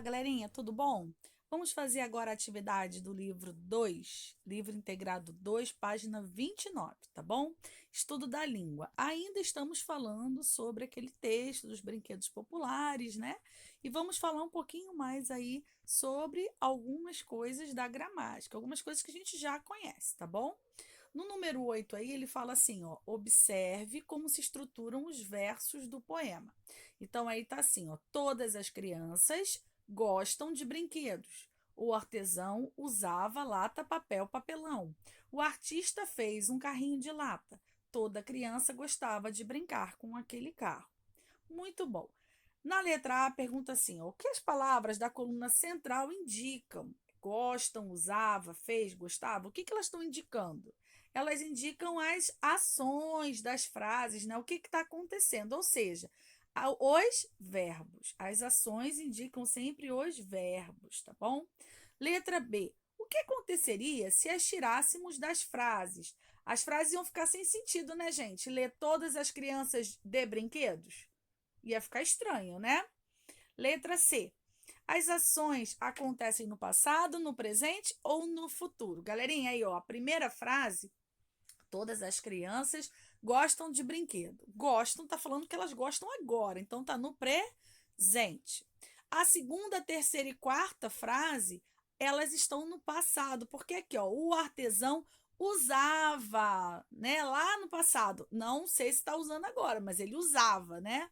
Fala, galerinha, tudo bom? Vamos fazer agora a atividade do livro 2, livro integrado 2, página 29, tá bom? Estudo da língua. Ainda estamos falando sobre aquele texto dos brinquedos populares, né? E vamos falar um pouquinho mais aí sobre algumas coisas da gramática, algumas coisas que a gente já conhece, tá bom? No número 8 aí, ele fala assim, ó, observe como se estruturam os versos do poema. Então aí tá assim, ó, todas as crianças gostam de brinquedos. O artesão usava lata, papel, papelão. O artista fez um carrinho de lata. Toda criança gostava de brincar com aquele carro. Muito bom. Na letra A, pergunta assim: ó, o que as palavras da coluna central indicam? Gostam, usava, fez, gostava? O que elas estão indicando? Elas indicam as ações das frases, né? O que está acontecendo? Ou seja, os verbos. As ações indicam sempre os verbos, tá bom? Letra B. O que aconteceria se as tirássemos das frases? As frases iam ficar sem sentido, né, gente? Ler todas as crianças de brinquedos? Ia ficar estranho, né? Letra C. As ações acontecem no passado, no presente ou no futuro? Galerinha, aí, ó, a primeira frase, todas as crianças gostam de brinquedo. Gostam, tá falando que elas gostam agora, então tá no presente. A segunda, terceira e quarta frase, elas estão no passado, porque aqui, ó, o artesão usava, né, lá no passado. Não sei se está usando agora, mas ele usava, né?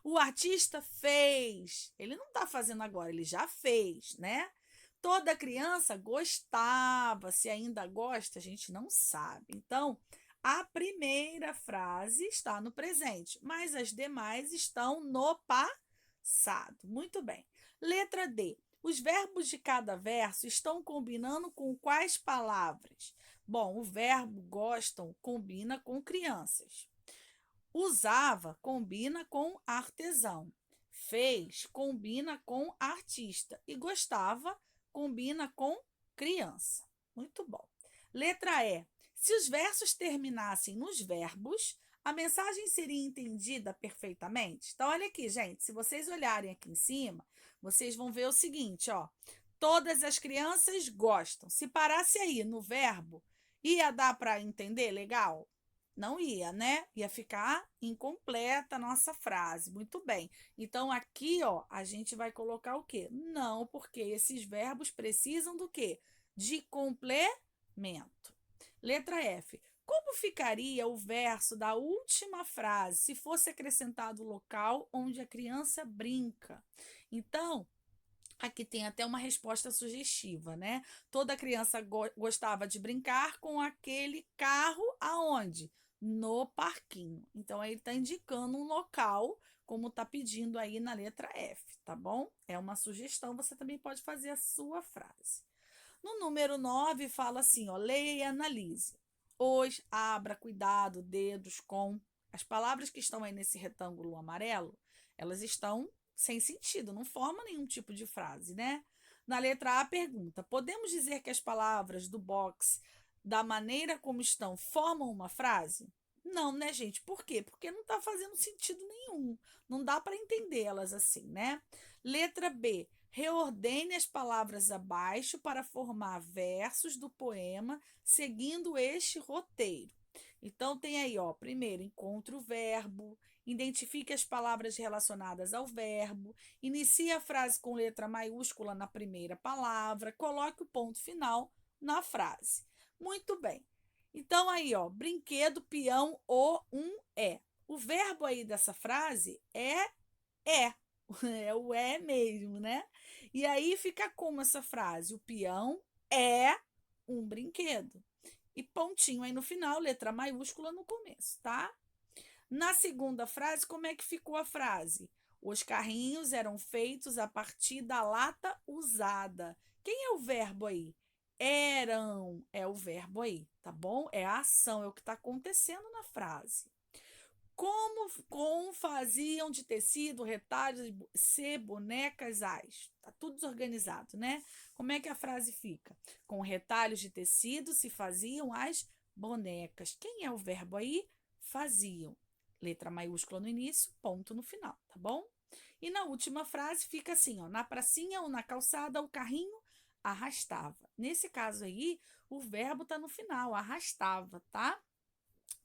O artista fez. Ele não está fazendo agora, ele já fez, né? Toda criança gostava. Se ainda gosta, a gente não sabe. Então, a primeira frase está no presente, mas as demais estão no passado. Muito bem. Letra D. Os verbos de cada verso estão combinando com quais palavras? Bom, o verbo gostam combina com crianças. Usava combina com artesão. Fez combina com artista. E gostava combina com criança. Muito bom. Letra E. Se os versos terminassem nos verbos, a mensagem seria entendida perfeitamente? Então, olha aqui, gente. Se vocês olharem aqui em cima, vocês vão ver o seguinte, ó. Todas as crianças gostam. Se parasse aí no verbo, ia dar para entender legal? Não ia, né? Ia ficar incompleta a nossa frase. Muito bem. Então, aqui, ó, a gente vai colocar o quê? Não, porque esses verbos precisam do quê? De complemento. Letra F. Como ficaria o verso da última frase se fosse acrescentado o local onde a criança brinca? Então, aqui tem até uma resposta sugestiva, né? Toda criança gostava de brincar com aquele carro aonde? No parquinho. Então, aí ele está indicando um local, como está pedindo aí na letra F, tá bom? É uma sugestão, você também pode fazer a sua frase. No número 9 fala assim, ó, leia e analise. Os, abra, cuidado, dedos, com. As palavras que estão aí nesse retângulo amarelo, elas estão sem sentido, não formam nenhum tipo de frase, né? Na letra A, pergunta: podemos dizer que as palavras do box, da maneira como estão, formam uma frase? Não, né, gente? Por quê? Porque não está fazendo sentido nenhum. Não dá para entendê-las assim, né? Letra B. Reordene as palavras abaixo para formar versos do poema seguindo este roteiro. Então, tem aí, ó, primeiro, encontre o verbo, identifique as palavras relacionadas ao verbo, inicie a frase com letra maiúscula na primeira palavra, coloque o ponto final na frase. Muito bem. Então, aí, ó, brinquedo, peão, o, um, é. O verbo aí dessa frase é. É o é mesmo, né? E aí fica como essa frase? O peão é um brinquedo. E pontinho aí no final, letra maiúscula no começo, tá? Na segunda frase, como é que ficou a frase? Os carrinhos eram feitos a partir da lata usada. Quem é o verbo aí? Eram é o verbo aí, tá bom? É a ação, é o que está acontecendo na frase. Como faziam de tecido, retalhos, C, bonecas, as. Tá tudo desorganizado, né? Como é que a frase fica? Com retalhos de tecido se faziam as bonecas. Quem é o verbo aí? Faziam. letra maiúscula no início, ponto no final, tá bom? E na última frase fica assim, ó, na pracinha ou na calçada o carrinho arrastava. Nesse caso aí, o verbo tá no final, arrastava, tá?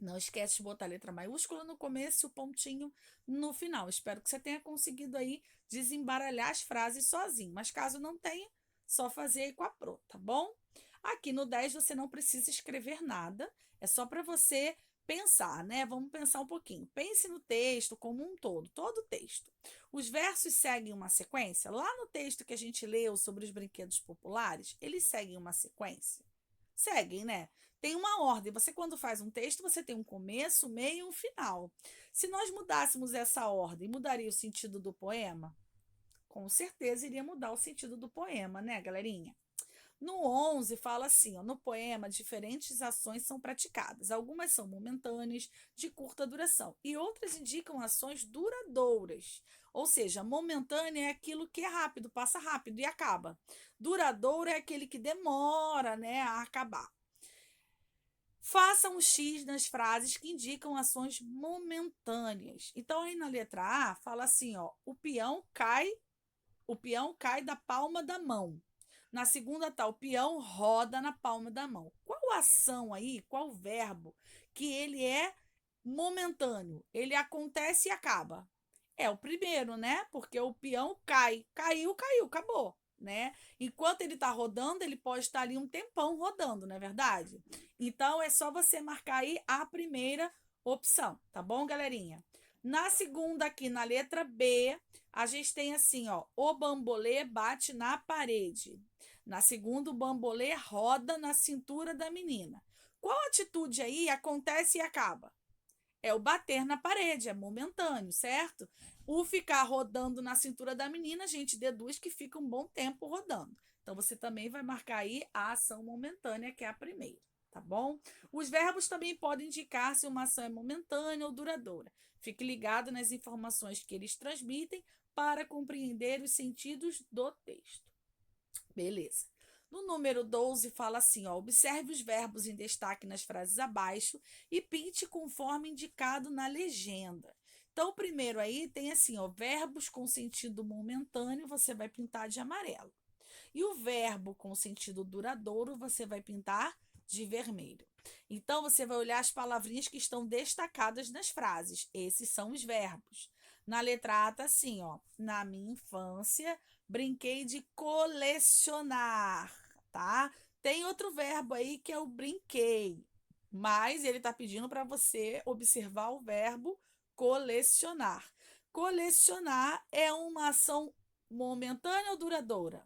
Não esquece de botar a letra maiúscula no começo e o pontinho no final. Espero que você tenha conseguido aí desembaralhar as frases sozinho. Mas caso não tenha, só fazer aí com a Pro, tá bom? Aqui no 10 você não precisa escrever nada. É só para você pensar, né? Vamos pensar um pouquinho. Pense no texto como um todo o texto. Os versos seguem uma sequência? Lá no texto que a gente leu sobre os brinquedos populares, eles seguem uma sequência? Seguem, né? Tem uma ordem. Você, quando faz um texto, você tem um começo, meio e um final. Se nós mudássemos essa ordem, mudaria o sentido do poema? Com certeza iria mudar o sentido do poema, né, galerinha? No 11 fala assim, ó, no poema diferentes ações são praticadas. Algumas são momentâneas, de curta duração, e outras indicam ações duradouras. Ou seja, momentânea é aquilo que é rápido, passa rápido e acaba. Duradouro é aquele que demora, né, a acabar. Faça um X nas frases que indicam ações momentâneas. Então, aí na letra A, fala assim, ó, o peão cai da palma da mão. Na segunda tá, o peão roda na palma da mão. Qual ação aí, qual verbo que ele é momentâneo? Ele acontece e acaba. É o primeiro, né? Porque o peão cai. Caiu, acabou, né? Enquanto ele está rodando, ele pode estar ali um tempão rodando, não é verdade? Então, é só você marcar aí a primeira opção, tá bom, galerinha? Na segunda aqui, na letra B, a gente tem assim, ó, o bambolê bate na parede. Na segunda, o bambolê roda na cintura da menina. Qual atitude aí acontece e acaba? É o bater na parede, é momentâneo, certo? O ficar rodando na cintura da menina, a gente deduz que fica um bom tempo rodando. Então, você também vai marcar aí a ação momentânea, que é a primeira, tá bom? Os verbos também podem indicar se uma ação é momentânea ou duradoura. Fique ligado nas informações que eles transmitem para compreender os sentidos do texto. Beleza. No número 12 fala assim, ó, observe os verbos em destaque nas frases abaixo e pinte conforme indicado na legenda. Então, o primeiro aí tem assim, ó, verbos com sentido momentâneo, você vai pintar de amarelo. E o verbo com sentido duradouro, você vai pintar de vermelho. Então, você vai olhar as palavrinhas que estão destacadas nas frases. Esses são os verbos. Na letra A tá assim, ó, na minha infância, brinquei de colecionar, tá? Tem outro verbo aí que é o brinquei, mas ele está pedindo para você observar o verbo colecionar. Colecionar é uma ação momentânea ou duradoura?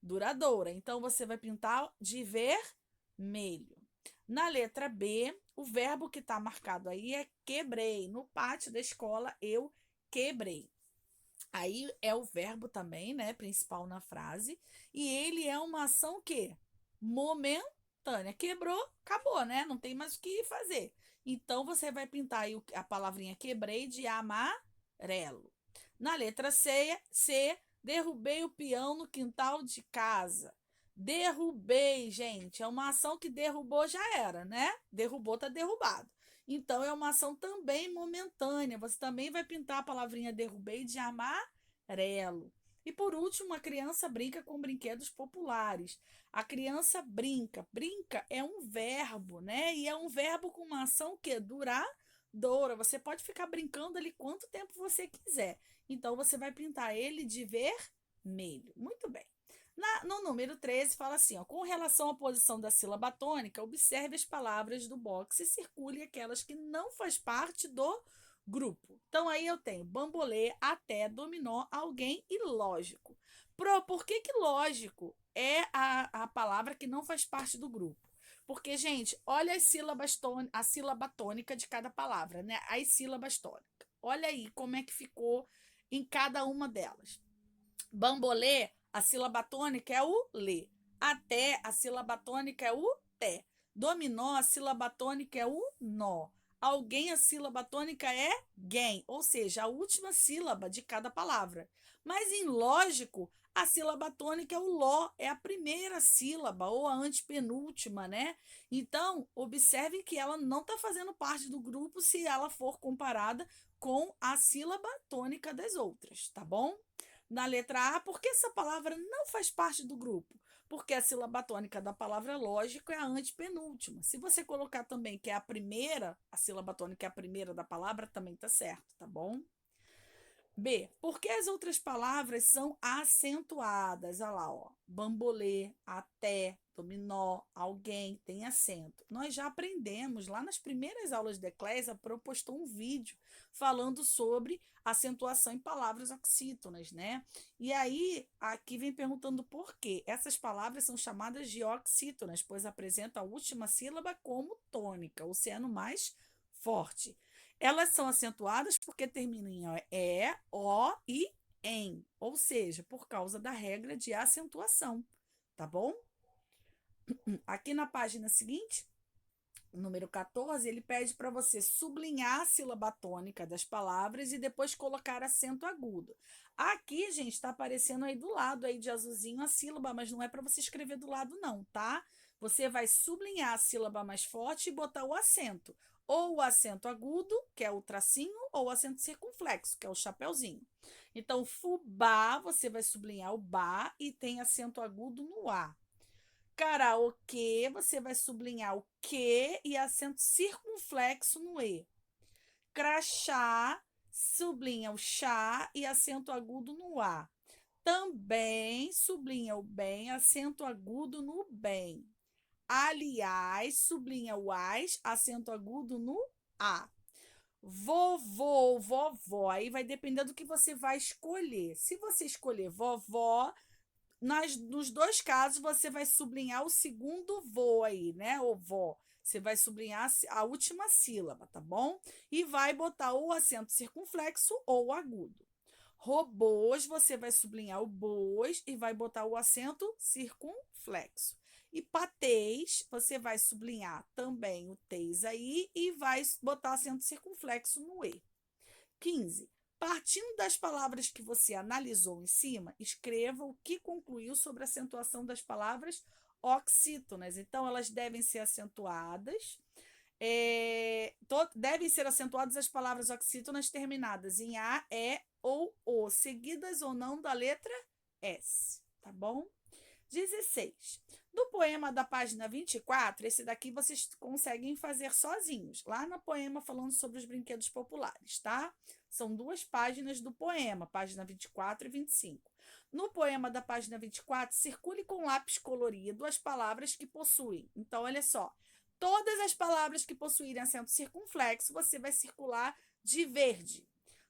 Duradoura. Então, você vai pintar de vermelho. Na letra B, o verbo que está marcado aí é quebrei. No pátio da escola, eu quebrei. Aí é o verbo também, né, principal na frase, e ele é uma ação que momentânea. Quebrou, acabou, né? Não tem mais o que fazer. Então você vai pintar aí a palavrinha quebrei de amarelo. Na letra C, derrubei o peão no quintal de casa. Derrubei, gente, é uma ação que derrubou já era, né? Derrubou, tá derrubado. Então, é uma ação também momentânea. Você também vai pintar a palavrinha derrubei de amarelo. E por último, a criança brinca com brinquedos populares. A criança brinca. Brinca é um verbo, né? E é um verbo com uma ação que duradoura. Você pode ficar brincando ali quanto tempo você quiser. Então, você vai pintar ele de vermelho. Muito bem. No número 13, fala assim, ó, com relação à posição da sílaba tônica, observe as palavras do box e circule aquelas que não faz parte do grupo. Então, aí eu tenho bambolê, até, dominó, alguém e lógico. Por que que lógico é a palavra que não faz parte do grupo? Porque, gente, olha a sílaba tônica de cada palavra, né? As sílabas tônicas. Olha aí como é que ficou em cada uma delas. Bambolê, a sílaba tônica é o lê. Até, a sílaba tônica é o té. Dominó, a sílaba tônica é o nó. Alguém, a sílaba tônica é gen, ou seja, a última sílaba de cada palavra. Mas em lógico, a sílaba tônica é o ló, é a primeira sílaba ou a antepenúltima, né? Então, observem que ela não está fazendo parte do grupo se ela for comparada com a sílaba tônica das outras, tá bom? Na letra A, por que essa palavra não faz parte do grupo? Porque a sílaba tônica da palavra lógico é a antepenúltima. Se você colocar também que é a primeira, a sílaba tônica é a primeira da palavra, também tá certo, tá bom? B. Por que as outras palavras são acentuadas? Olha lá, ó. Bambolê, até, dominó, alguém, tem acento. Nós já aprendemos lá nas primeiras aulas de Eclésia, postou um vídeo falando sobre acentuação em palavras oxítonas, né? E aí, aqui vem perguntando por quê. Essas palavras são chamadas de oxítonas, pois apresentam a última sílaba como tônica, o seno mais forte. Elas são acentuadas porque terminam em E, O e em, ou seja, por causa da regra de acentuação, tá bom? Aqui na página seguinte, número 14, ele pede para você sublinhar a sílaba tônica das palavras e depois colocar acento agudo. Aqui, gente, está aparecendo aí do lado aí de azulzinho a sílaba, mas não é para você escrever do lado não, tá? Você vai sublinhar a sílaba mais forte e botar o acento. Ou o acento agudo, que é o tracinho, ou o acento circunflexo, que é o chapeuzinho. Então, fubá, você vai sublinhar o bá e tem acento agudo no A. Karaokê, você vai sublinhar o Q e acento circunflexo no E. Crachá, sublinha o chá e acento agudo no A. Também sublinha o bem, acento agudo no bem. Aliás, sublinha o as, acento agudo no A. Vovô, vovó, aí vai depender do que você vai escolher. Se você escolher vovó, nos dois casos, você vai sublinhar o segundo vô aí, né? O vó. Você vai sublinhar a última sílaba, tá bom? E vai botar o acento circunflexo ou agudo. Robôs, você vai sublinhar o bois e vai botar o acento circunflexo. E patês, você vai sublinhar também o teis aí e vai botar acento circunflexo no E. 15. Partindo das palavras que você analisou em cima, escreva o que concluiu sobre a acentuação das palavras oxítonas. Então, elas devem ser acentuadas. Devem ser acentuadas as palavras oxítonas terminadas em A, E ou O, seguidas ou não da letra S. Tá bom? 16. Do poema da página 24, esse daqui vocês conseguem fazer sozinhos, lá no poema falando sobre os brinquedos populares, tá? São 2 páginas do poema, página 24 e 25. No poema da página 24, circule com lápis colorido as palavras que possuem. Então, olha só, todas as palavras que possuírem acento circunflexo, você vai circular de verde.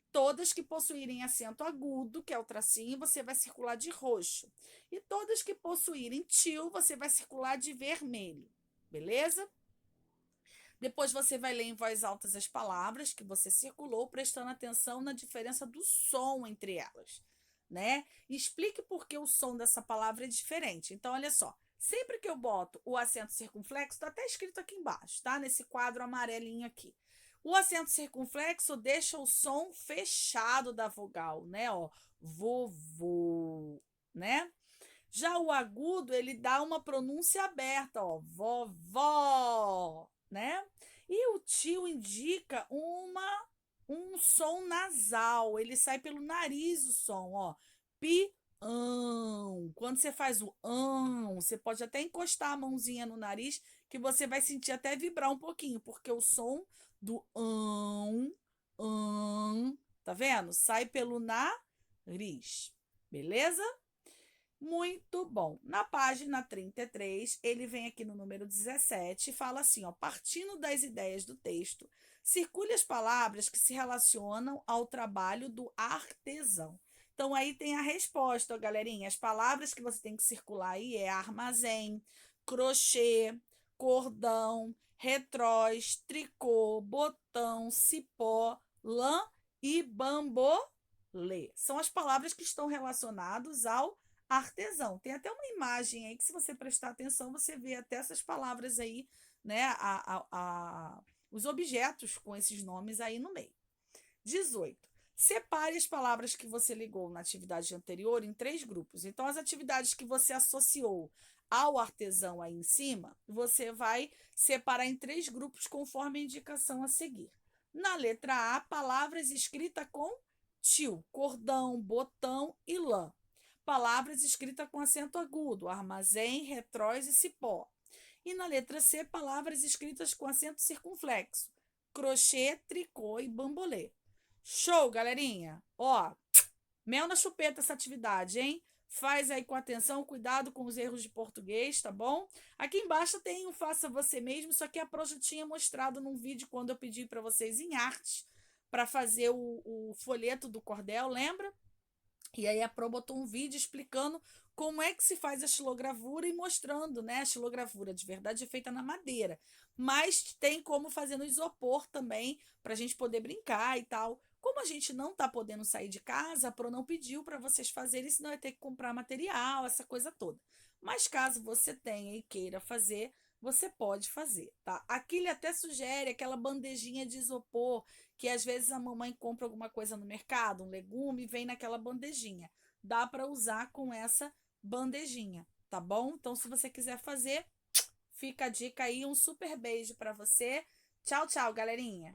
Todas que possuírem acento agudo, que é o tracinho, você vai circular de roxo. E todas que possuírem til, você vai circular de vermelho. Beleza? Depois você vai ler em voz alta as palavras que você circulou, prestando atenção na diferença do som entre elas, né? E explique por que o som dessa palavra é diferente. Então, olha só. Sempre que eu boto o acento circunflexo, está até escrito aqui embaixo, tá? Nesse quadro amarelinho aqui. O acento circunflexo deixa o som fechado da vogal, né? Ó, vovô, né? Já o agudo, ele dá uma pronúncia aberta, ó, vovó, né? E o tio indica um som nasal, ele sai pelo nariz o som, ó, pião. Quando você faz o você pode até encostar a mãozinha no nariz que você vai sentir até vibrar um pouquinho, porque o som do tá vendo? Sai pelo nariz, beleza? Muito bom. Na página 33, ele vem aqui no número 17 e fala assim, ó, partindo das ideias do texto, circule as palavras que se relacionam ao trabalho do artesão. Então, aí tem a resposta, ó, galerinha. As palavras que você tem que circular aí é armazém, crochê, cordão, retrós, tricô, botão, cipó, lã e bambolê. São as palavras que estão relacionadas ao artesão. Tem até uma imagem aí que, se você prestar atenção, você vê até essas palavras aí, né? os objetos com esses nomes aí no meio. 18. Separe as palavras que você ligou na atividade anterior em 3 grupos. Então, as atividades que você associou ao artesão aí em cima, você vai separar em 3 grupos conforme a indicação a seguir. Na letra A, palavras escritas com tio, cordão, botão e lã. Palavras escritas com acento agudo, armazém, retrós e cipó. E na letra C, palavras escritas com acento circunflexo, crochê, tricô e bambolê. Show, galerinha! Ó, mel na chupeta essa atividade, hein? Faz aí com atenção, cuidado com os erros de português, tá bom? Aqui embaixo tem o Faça Você Mesmo, isso aqui a Pro já tinha mostrado num vídeo quando eu pedi para vocês em arte para fazer o folheto do cordel, lembra? E aí a Pro botou um vídeo explicando como é que se faz a xilogravura e mostrando, né? A xilogravura de verdade é feita na madeira, mas tem como fazer no isopor também, para a gente poder brincar e tal. Como a gente não está podendo sair de casa, a Pro não pediu para vocês fazerem, senão vai ter que comprar material, essa coisa toda. Mas caso você tenha e queira fazer, você pode fazer, tá? Aqui ele até sugere aquela bandejinha de isopor, que às vezes a mamãe compra alguma coisa no mercado, um legume, e vem naquela bandejinha. Dá para usar com essa bandejinha, tá bom? Então, se você quiser fazer, fica a dica aí. Um super beijo para você. Tchau, tchau, galerinha.